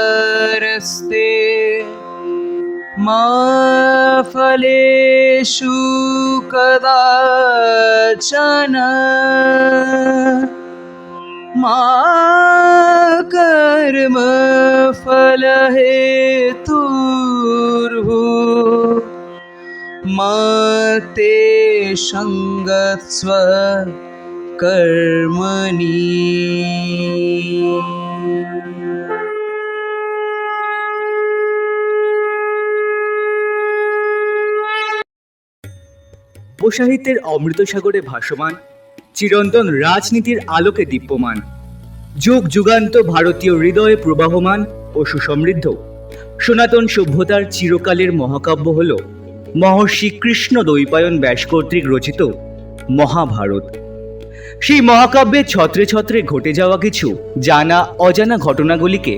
कर्मण्येवाधिकारस्ते मा फलेषु कदाचन मा कर्मफलहेतुर्भुः मा ते सङ्गस्व कर्मणि। উপসাহিত্যের অমৃত সাগরে ভাসমান, চিরন্তন রাজনীতির আলোকে দীপ্যমান, যুগ যুগান্ত ভারতীয় হৃদয়ে প্রবাহমান ও সুসমৃদ্ধ সনাতন সভ্যতার চিরকালের মহাকাব্য হল মহর্ষি কৃষ্ণ দ্বৈপায়ন ব্যাস কর্তৃক রচিত মহাভারত। সেই মহাকাব্যে ছত্রে ছত্রে ঘটে যাওয়া কিছু জানা অজানা ঘটনাগুলিকে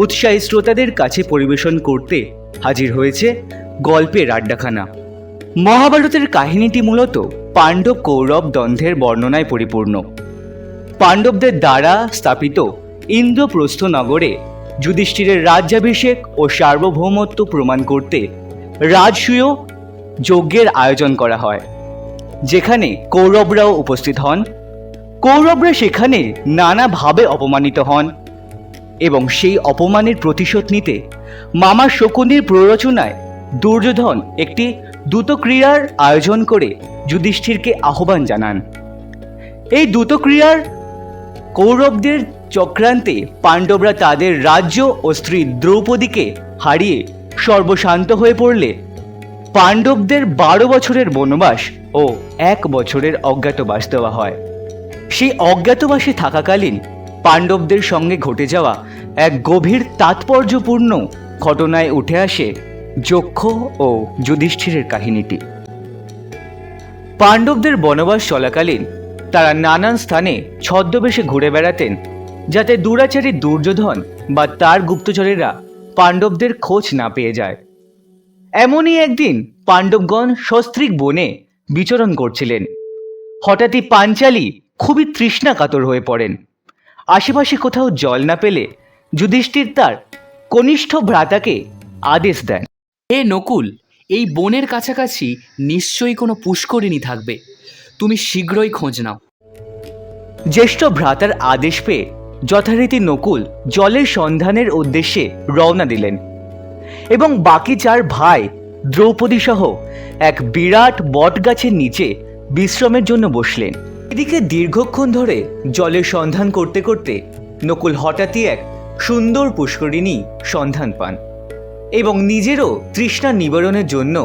উৎসাহী শ্রোতাদের কাছে পরিবেশন করতে হাজির হয়েছে গল্পের আড্ডাখানা। মহাভারতের কাহিনীটি মূলত পাণ্ডব কৌরব দ্বন্দ্বের বর্ণনায় পরিপূর্ণ। পাণ্ডবদের দ্বারা স্থাপিত ইন্দ্রপ্রস্থ নগরে যুধিষ্ঠিরের রাজ্যাভিষেক ও সার্বভৌমত্ব প্রমাণ করতে রাজসূয় যজ্ঞের আয়োজন করা হয়, যেখানে কৌরবরাও উপস্থিত হন। কৌরবরা সেখানে নানাভাবে অপমানিত হন এবং সেই অপমানের প্রতিশোধ নিতে মামা শকুনির প্ররোচনায় দুর্যোধন একটি দ্যুতক্রিয়ার আয়োজন করে যুধিষ্ঠিরকে আহ্বান জানান। এই দ্যুতক্রিয়ার কৌরবদের চক্রান্তে পাণ্ডবরা তাদের রাজ্য ও স্ত্রী দ্রৌপদীকে হারিয়ে সর্বশান্ত হয়ে পড়লে পাণ্ডবদের 12 বছরের বনবাস ও 1 বছরের অজ্ঞাতবাস দেওয়া হয়। সেই অজ্ঞাতবাসে থাকাকালীন পাণ্ডবদের সঙ্গে ঘটে যাওয়া এক গভীর তাৎপর্যপূর্ণ ঘটনায় উঠে আসে যক্ষ ও যুধিষ্ঠিরের কাহিনীটি। পাণ্ডবদের বনবাস চলাকালীন তারা নানান স্থানে ছদ্মবেশে ঘুরে বেড়াতেন, যাতে দুরাচারী দুর্যোধন বা তার গুপ্তচরেরা পাণ্ডবদের খোঁজ না পেয়ে যায়। এমনই একদিন পাণ্ডবগণ সস্ত্রীক বনে বিচরণ করছিলেন। হঠাৎই পাঞ্চালী খুবই তৃষ্ণা কাতর হয়ে পড়েন। আশেপাশে কোথাও জল না পেলে যুধিষ্ঠির তার কনিষ্ঠ ভ্রাতাকে আদেশ দেন, হে নকুল, এই বনের কাছাকাছি নিশ্চয়ই কোনো পুষ্করিণী থাকবে, তুমি শীঘ্রই খোঁজ নাও। জ্যেষ্ঠ ভ্রাতার আদেশ পেয়ে যথারীতি নকুল জলের সন্ধানের উদ্দেশ্যে রওনা দিলেন এবং বাকি 4 ভাই দ্রৌপদী সহ এক বিরাট বটগাছের নিচে বিশ্রামের জন্য বসলেন। এদিকে দীর্ঘক্ষণ ধরে জলের সন্ধান করতে করতে নকুল হঠাৎই এক সুন্দর পুষ্করিণী সন্ধান পান এবং নিজেরও তৃষ্ণা নিবারণের জন্য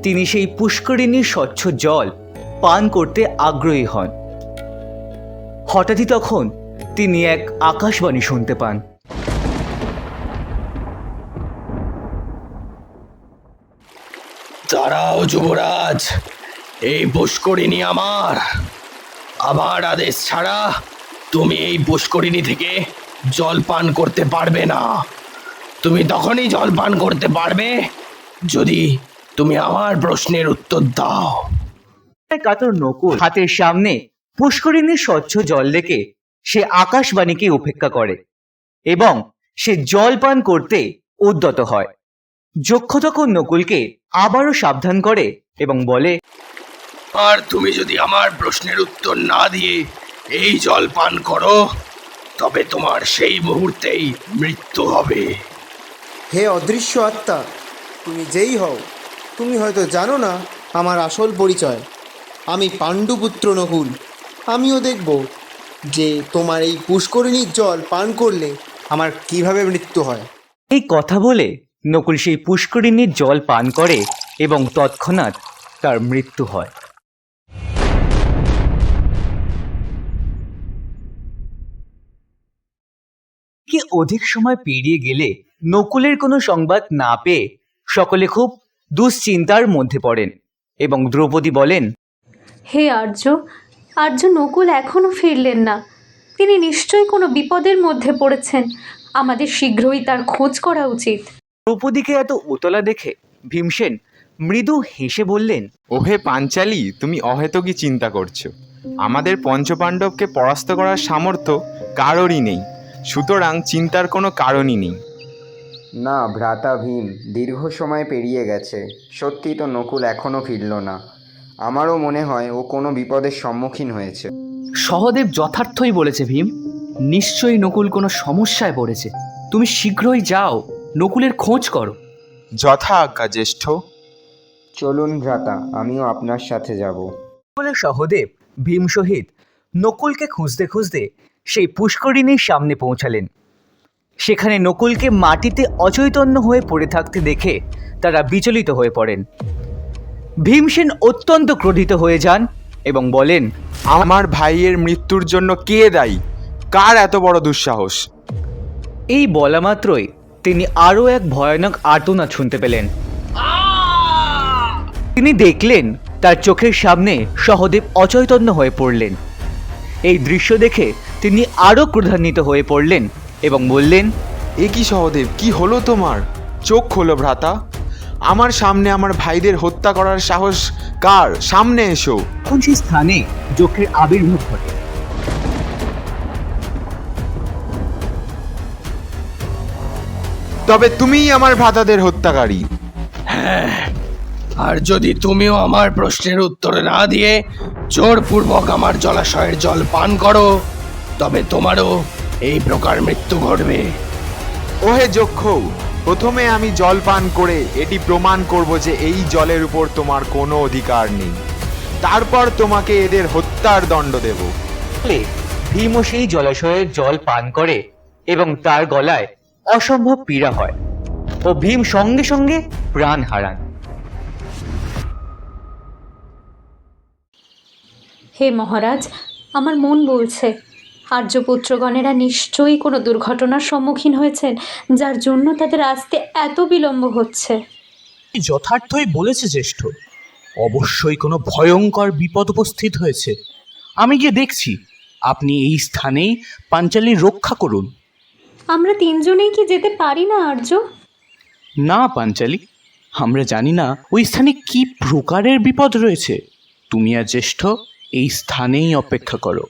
তিনি সেই পুষ্করিণীর স্বচ্ছ জল পান করতে আগ্রহী হন। হঠাৎই তখন তিনি এক আকাশবাণী শুনতে পান। দাঁড়াও যুবরাজ, এই পুষ্করিণী আমার আদেশ ছাড়া তুমি এই পুষ্করিণী থেকে জল পান করতে পারবে না। তুমি তখনই জল পান করতে পারবে যদি তুমি আমার প্রশ্নের উত্তর দাও। কাতর নকুল হাতের সামনে পুষ্করিণীর স্বচ্ছ জল দেখে সে আকাশবাণীকে উপেক্ষা করে এবং সে জল পান করতে উদ্যত হয়। যক্ষ তখন নকুলকে আবারও সাবধান করে এবং বলে, আর তুমি যদি আমার প্রশ্নের উত্তর না দিয়ে এই জল পান করো তবে তোমার সেই মুহূর্তেই মৃত্যু হবে। হে অদৃশ্য আত্মা, তুমি যেই হও, তুমি হয়তো জানো না আমার আসল পরিচয়। আমি পাণ্ডুপুত্র নকুল। আমিও দেখব যে তোমার এই পুষ্করিণীর জল পান করলে আমার কিভাবে মৃত্যু হয়। এই কথা বলে নকুল সেই পুষ্করিণীর জল পান করে এবং তৎক্ষণাৎ তার মৃত্যু হয়। কি অধিক সময় পেরিয়ে গেলে নকুলের কোনো সংবাদ না পেয়ে সকলে খুব দুশ্চিন্তার মধ্যে পড়েন এবং দ্রৌপদী বলেন, হে আর্য নকুল এখনো ফিরলেন না। তিনি নিশ্চয়ই কোনো বিপদের মধ্যে পড়েছেন। আমাদের শীঘ্রই তার খোঁজ করা উচিত। দ্রৌপদীকে এত উতলা দেখে ভীমসেন মৃদু হেসে বললেন, ওহে পাঞ্চালী, তুমি অহেতুকই চিন্তা করছো। আমাদের পঞ্চপাণ্ডবকে পরাস্ত করার সামর্থ্য কারোরই নেই, সুতরাং চিন্তার কোনো কারণই নেই। না ভ্রাতা ভীম, দীর্ঘ সময় পেরিয়ে গেছে, সত্যি তো নকুল এখনও ফিরল না। আমারও মনে হয় ও কোনো বিপদের সম্মুখীন হয়েছে। সহদেব যথার্থই বলেছে ভীম, নিশ্চয়ই নকুল কোনো সমস্যায় পড়েছে। তুমি শীঘ্রই যাও, নকুলের খোঁজ করো। যথা আজ্ঞা জ্যেষ্ঠ। চলুন ভ্রাতা, আমিও আপনার সাথে যাব। বলে সহদেব ভীম সহিত নকুলকে খুঁজতে খুঁজতে সেই পুষ্করিণীর সামনে পৌঁছালেন। সেখানে নকুলকে মাটিতে অচৈতন্য হয়ে পড়ে থাকতে দেখে তারা বিচলিত হয়ে পড়েন। ভীমসেন অত্যন্ত ক্রোধিত হয়ে যান এবং বলেন, আমার ভাইয়ের মৃত্যুর জন্য কে দায়ী? কার এত বড় দুঃসাহস? এই বলা মাত্রই তিনি আরও এক ভয়ানক আর্তনাদ শুনতে পেলেন। তিনি দেখলেন তার চোখের সামনে সহদেব অচৈতন্য হয়ে পড়লেন। এই দৃশ্য দেখে তিনি আরও ক্রোধান্বিত হয়ে পড়লেন এবং বললেন, এ কি সহদেব, কি হলো তোমার? চোখ খোলো ভ্রাতা, আমার সামনে আমার ভাইদের হত্যা করার সাহস কার? সামনে এসো। তখন সেই স্থানে যক্ষের আবির্ভাব ঘটে। তবে তুমিই আমার ভ্রাতাদের হত্যাকারী। আর যদি তুমিও আমার প্রশ্নের উত্তর না দিয়ে জোরপূর্বক আমার জলাশয়ের জল পান করো, তবে তোমারও এই প্রকার মৃত্যু ঘটবে। ওহে যক্ষ, প্রথমে আমি জল পান করে এটি প্রমাণ করব যে এই জলের উপর তোমার কোনো অধিকার নেই, তারপর তোমাকে এদের হত্যার দণ্ড দেব। ফলে ভীমও সেই জলাশয়ের জল পান করে এবং তার গলায় অসম্ভব পীড়া হয় ও ভীম সঙ্গে সঙ্গে প্রাণ হারান। হে মহারাজ, আমার মন বলছে আর্যপুত্রগণেরা নিশ্চয়ই কোনো দুর্ঘটনার সম্মুখীন হয়েছেন, যার জন্য তাদের আসতে এত বিলম্ব হচ্ছে। যথার্থই বলেছে জ্যেষ্ঠ, অবশ্যই কোনো ভয়ঙ্কর বিপদ উপস্থিত হয়েছে। আমি গিয়ে দেখছি, আপনি এই স্থানেই পাঞ্চালীর রক্ষা করুন। আমরা তিনজনেই কি যেতে পারি না আর্য? না পাঞ্চালী, আমরা জানি না ওই স্থানে কি প্রকারের বিপদ রয়েছে। তুমি আর জ্যেষ্ঠ এই স্থানেই অপেক্ষা করো।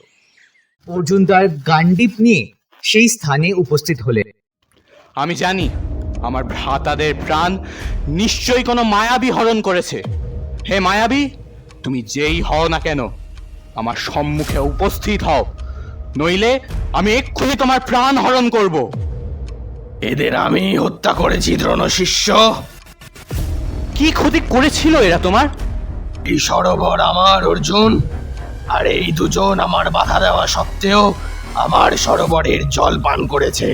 অর্জুন তার গান্ডীব নিয়ে সেই স্থানে উপস্থিত হলেন। আমি জানি আমার ভ্রাতাদের প্রাণ নিশ্চয়ই কোনো মায়াবী হরণ করেছে। হে মায়াবী, তুমি যেই হও না কেন, আমার সম্মুখে উপস্থিত হও, নইলে আমি এক্ষুনি তোমার প্রাণ হরণ করব। এদের আমি হত্যা করেছি দ্রোণ শিষ্য। কি ক্ষতি করেছিল এরা তোমার? এই সরোবর আমার অর্জুন, আর এই দুজন আমার বাধা দেওয়া সত্ত্বেও আমার সরোবরের জল পান করেছে।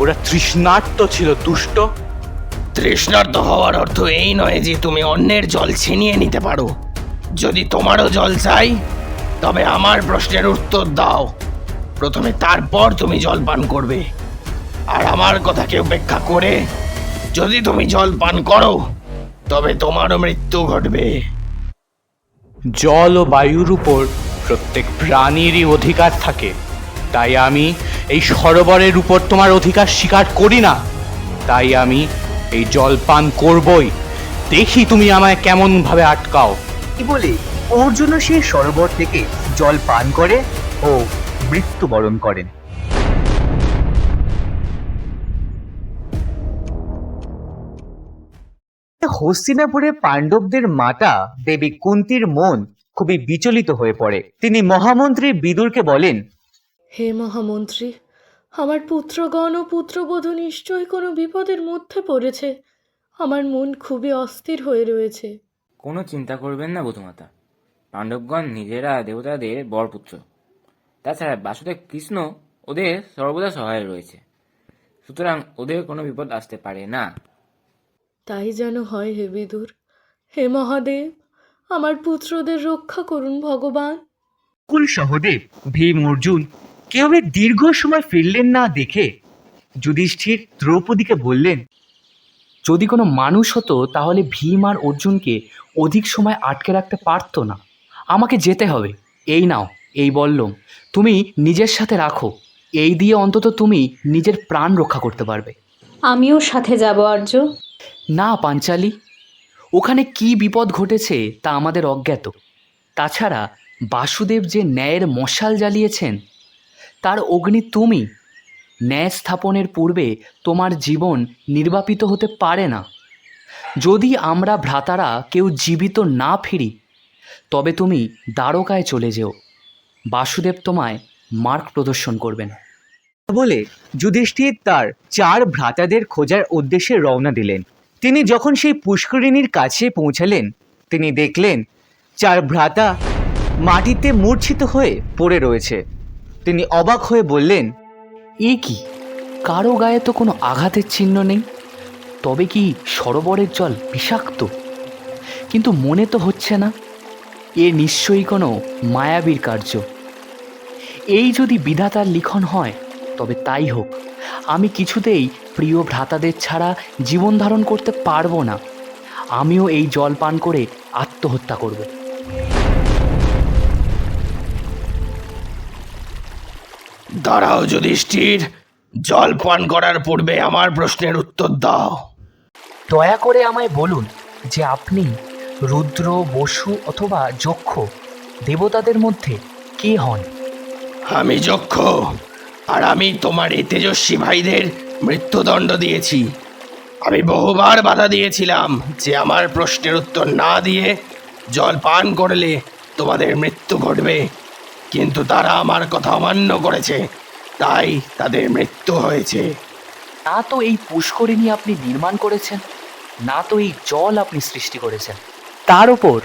ওরা তৃষ্ণার্ত ছিল, দুষ্ট। তৃষ্ণার্ত হওয়ার অর্থ এই নয় যে তুমি অন্যের জল ছিনিয়ে নিতে পারো। যদি তোমারও জল চাই, তবে আমার প্রশ্নের উত্তর দাও প্রথমে, তারপর তুমি জল পান করবে। আর আমার কথাকে উপেক্ষা করে যদি তুমি জল পান করো, তবে তোমারও মৃত্যু ঘটবে। জল ও বায়ুর উপর প্রত্যেক প্রাণীরই অধিকার থাকে, তাই আমি এই সরোবরের উপর তোমার অধিকার স্বীকার করি না। তাই আমি এই জল পান করবই, দেখি তুমি আমায় কেমন ভাবে আটকাও। এই বলে অর্জুন সেই সরোবর থেকে জল পান করে ও মৃত্যুবরণ করেন। হস্তিনাপুরে পাণ্ডবদের মাতা দেবী কুন্তির মন খুবই বিচলিত হয়ে পড়ে। তিনি মহামন্ত্রী বিদুরকে বলেন, হে মহামন্ত্রী, আমার পুত্রগণ ও পুত্রবধূ নিশ্চয়ই কোনো বিপদের মধ্যে পড়েছে। আমার মন খুবই অস্থির হয়ে রয়েছে। কোনো চিন্তা করবেন না বধূমাতা, পাণ্ডবগণ নিজেরা দেবতাদের বরপুত্র। তাছাড়া বাসুদেব কৃষ্ণ ওদের সর্বদা সহায় রয়েছে, সুতরাং ওদের কোনো বিপদ আসতে পারে না। তাই যেন হয় হে বিদুর। হে মহাদেব, আমার পুত্রদের রক্ষা করুন ভগবান। কুল সহদেব, ভীম, অর্জুন কেউই দীর্ঘ সময় ফিরলেন না দেখে যুধিষ্ঠির দ্রৌপদীকে বললেন, যদি কোনো মানুষ হতো তাহলে ভীম আর অর্জুনকে অধিক সময় আটকে রাখতে পারতো না। আমাকে যেতে হবে। এই নাও এই বল্লম, তুমি নিজের সাথে রাখো, এই দিয়ে অন্তত তুমি নিজের প্রাণ রক্ষা করতে পারবে। আমিও সাথে যাব আর্য। না পাঞ্চালী, ওখানে কি বিপদ ঘটেছে তা আমাদের অজ্ঞাত। তাছাড়া বাসুদেব যে ন্যায়ের মশাল জ্বালিয়েছেন তার অগ্নি তুমি। ন্যায় স্থাপনের পূর্বে তোমার জীবন নির্বাপিত হতে পারে না। যদি আমরা ভ্রাতারা কেউ জীবিত না ফিরি তবে তুমি দ্বারকায় চলে যেও। বাসুদেব তোমায় মার্গ প্রদর্শন করবেন। বলে যুধিষ্ঠির তার 4 ভ্রাতাদের খোঁজার উদ্দেশ্যে রওনা দিলেন। তিনি যখন সেই পুষ্করিণীর কাছে পৌঁছালেন তিনি দেখলেন 4 ভ্রাতা মাটিতে মূর্ছিত হয়ে পড়ে রয়েছে। তিনি অবাক হয়ে বললেন, এ কি, কারো গায়ে তো কোনো আঘাতের চিহ্ন নেই, তবে কি সরোবরের জল বিষাক্ত? কিন্তু মনে তো হচ্ছে না। এ নিশ্চয়ই কোনো মায়াবীর কার্য। এই যদি বিধাতার লিখন হয় তবে তাই হোক। আমি কিছুতেই প্রিয় ভ্রাতাদের ছাড়া জীবন ধারণ করতে পারবো না। আমিও এই জল পান করে আত্মহত্যা করব। দাঁড়াও যুধিষ্ঠির, জল পান করার পূর্বে আমার প্রশ্নের উত্তর দাও। দয়া করে আমায় বলুন যে আপনি রুদ্র, বসু অথবা যক্ষ দেবতাদের মধ্যে কে হন? আমি যক্ষ, আর আমি তোমার এই তেজস্বী ভাইদের মৃত্যুদণ্ড দিয়েছি। আমি বহুবার বাধা দিয়েছিলাম যে আমার প্রশ্নের উত্তর না দিয়ে জল পান করলে তোমাদের মৃত্যু ঘটবে, কিন্তু তারা আমার কথা অমান্য করেছে, তাই তাদের মৃত্যু হয়েছে। না তো এই পুষ্করিণী আপনি নির্মাণ করেছেন, না তো এই জল আপনি সৃষ্টি করেছেন। তার ওপর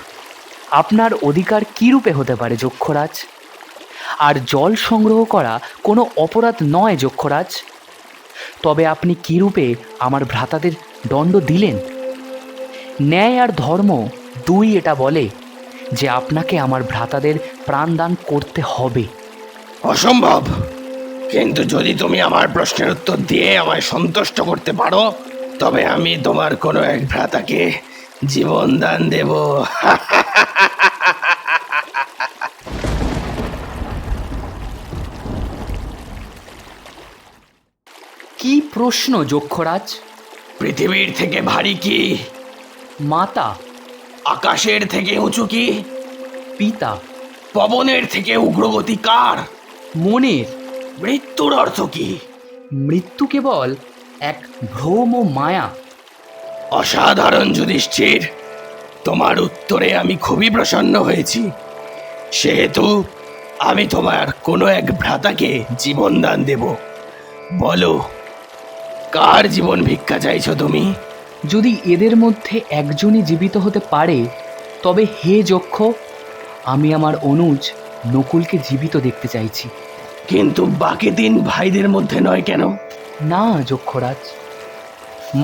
আপনার অধিকার কী রূপে হতে পারে যক্ষরাজ? আর জল সংগ্রহ করা কোনো অপরাধ নয় যক্ষরাজ। তবে আপনি কী রূপে আমার ভ্রাতাদের দণ্ড দিলেন? ন্যায় আর ধর্ম দুই এটা বলে যে আপনাকে আমার ভ্রাতাদের প্রাণদান করতে হবে। অসম্ভব। কিন্তু যদি তুমি আমার প্রশ্নের উত্তর দিয়ে আমায় সন্তুষ্ট করতে পারো তবে আমি তোমার কোনো এক ভ্রাতাকে জীবন দান দেব। কি প্রশ্ন যক্ষরাজ? পৃথিবীর থেকে ভারী কি? মাতা। আকাশের থেকে উঁচু কি? পিতা। পবনের থেকে উগ্রগতি কার? মনের। মৃত্যুর অর্থ কি? মৃত্যু কেবল এক ভ্রম ও মায়া। অসাধারণ যুধিষ্ঠির, তোমার উত্তরে আমি খুবই প্রসন্ন হয়েছি। সেহেতু আমি তোমার কোনো এক ভ্রাতাকে জীবন দান দেব। বলো, কার জীবন ভিক্ষা চাইছো তুমি? যদি এদের মধ্যে একজনই জীবিত হতে পারে তবে হে যক্ষ, আমি আমার অনুজ নকুলকে জীবিত দেখতে চাইছি। কিন্তু বাকি 3 ভাইদের মধ্যে নয় কেন? না যক্ষরাজ,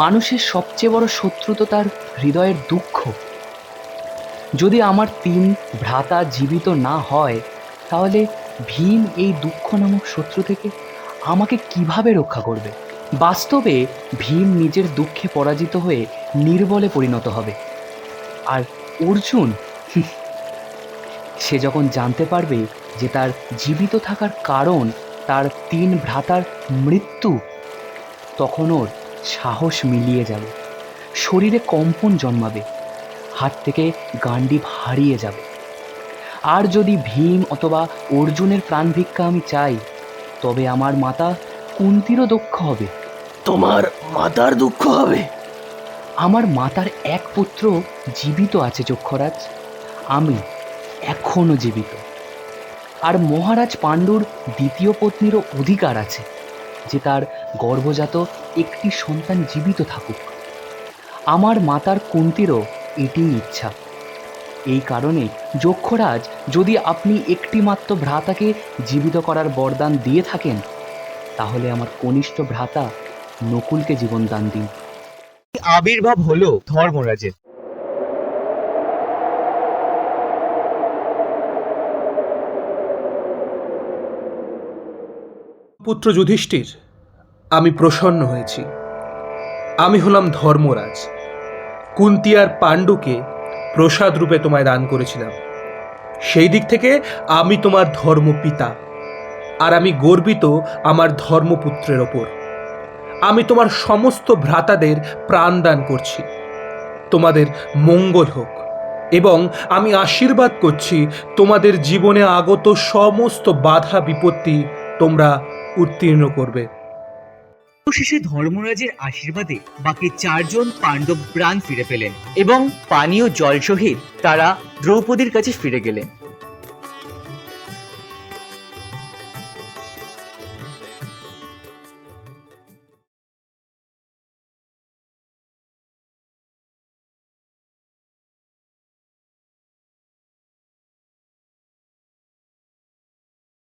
মানুষের সবচেয়ে বড় শত্রু তো তার হৃদয়ের দুঃখ। যদি আমার 3 ভ্রাতা জীবিত না হয় তাহলে ভীম এই দুঃখ নামক শত্রু থেকে আমাকে কিভাবে রক্ষা করবে? বাস্তবে ভীম নিজের দুঃখে পরাজিত হয়ে নির্বলে পরিণত হবে। আর অর্জুন, সে যখন জানতে পারবে যে তার জীবিত থাকার কারণ তার 3 ভ্রাতার মৃত্যু, তখন ওর সাহস মিলিয়ে যাবে, শরীরে কম্পন জন্মাবে, হাত থেকে গান্ডীব হারিয়ে যাবে। আর যদি ভীম অথবা অর্জুনের প্রাণ ভিক্ষা আমি চাই তবে আমার মাতা কুন্তিরও দুঃখ হবে। তোমার মাতার দুঃখ হবে? আমার মাতার এক পুত্র জীবিত আছে যক্ষরাজ, আমি এখনো জীবিত। আর মহারাজ পাণ্ডুর 2য় পত্নীরও অধিকার আছে যে তার গর্ভজাত একটি সন্তান জীবিত থাকুক। আমার মাতার কুন্তিরও এটিই ইচ্ছা। এই কারণে যক্ষরাজ, যদি আপনি একটি মাত্র ভ্রাতাকে জীবিত করার বরদান দিয়ে থাকেন তাহলে আমার কনিষ্ঠ ভ্রাতা নকুলকে জীবন দান দিন। আবির্ভাব হলো ধর্মরাজের। পুত্র যুধিষ্ঠির, আমি প্রসন্ন হয়েছি। আমি হলাম ধর্মরাজ। কুন্তি আর পাণ্ডুকে প্রসাদ রূপে তোমায় দান করেছিলাম। সেই দিক থেকে আমি তোমার ধর্মপিতা, আর আমি গর্বিত আমার ধর্মপুত্রের ওপর। আমি তোমার সমস্ত ভ্রাতাদের প্রাণ দান করছি। তোমাদের মঙ্গল হোক এবং আমি আশীর্বাদ করছি তোমাদের জীবনে আগত সমস্ত বাধা বিপত্তি তোমরা উত্তীর্ণ করবে। অবশেষে ধর্মরাজের আশীর্বাদে বাকি 4 জন পাণ্ডব প্রাণ ফিরে পেলেন এবং পানীয় জল সহিত তারা দ্রৌপদীর কাছে ফিরে গেলেন।